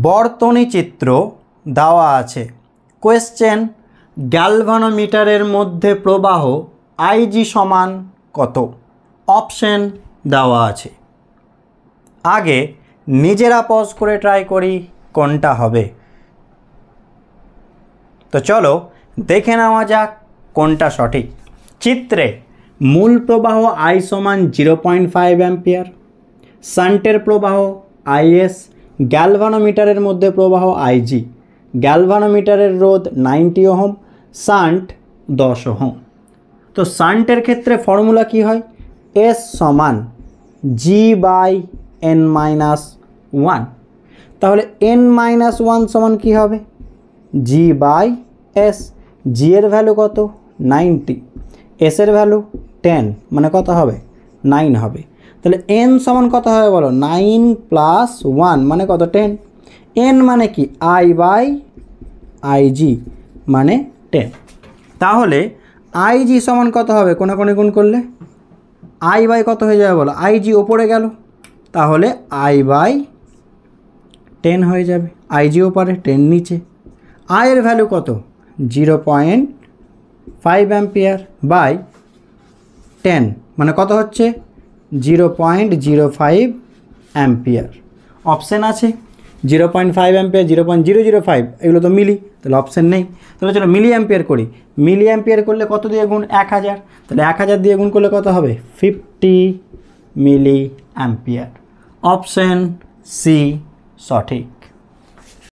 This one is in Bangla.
বর্তনী চিত্র দেওয়া আছে। কোয়েশ্চেন, গ্যালভানোমিটারের মধ্যে প্রবাহ আইজি সমান কত? অপশন দেওয়া আছে। আগে নিজেরা পজ করে ট্রাই করি কোনটা হবে। তো চলো দেখে নেওয়া যাক কোনটা সঠিক। চিত্রে মূল প্রবাহ আই সমান 0.5 অ্যাম্পিয়ার, শান্টের প্রবাহ আইএস, গ্যালভানোমিটারের মধ্যে প্রবাহ আইজি, গ্যালভানোমিটারের রোধ 90 ওহম, শান্ট 10 ওহম। তো শান্টের ক্ষেত্রে ফর্মুলা কি হয়? এস সমান G/n-1। তাহলে n-1 সমান কি হবে? G/s। জি এর ভ্যালু কত? 90, এস এর ভ্যালু 10, মানে কত হবে? 9 হবে। তাহলে n সমান কত হবে বলো? 9 + 1 মানে কত? 10। n মানে কি? I/IG মানে 10। তাহলে IG সমান কত হবে? কোনাকুনি গুণ করলে I/ কত হয়ে যাবে বলো? IG ওপরে গেল, তাহলে I/10 হয়ে যাবে। IG ওপরে, 10 নিচে। I এর ভ্যালু কত? 0.5 অ্যাম্পিয়ার বাই 10 মানে কত হচ্ছে? 0.05 অ্যাম্পিয়ার। অপশান আছে 0.5 অ্যাম্পিয়ার, 0.005, এগুলো তো মিলি, তাহলে অপশান নেই। তাহলে চলো মিলি অ্যাম্পিয়ার করি। মিলি অ্যাম্পিয়ার করলে কত দিয়ে গুণ? 1000। তাহলে 1000 দিয়ে গুণ করলে কত হবে? 50 মিলি অ্যাম্পিয়ার। অপশান সি সঠিক।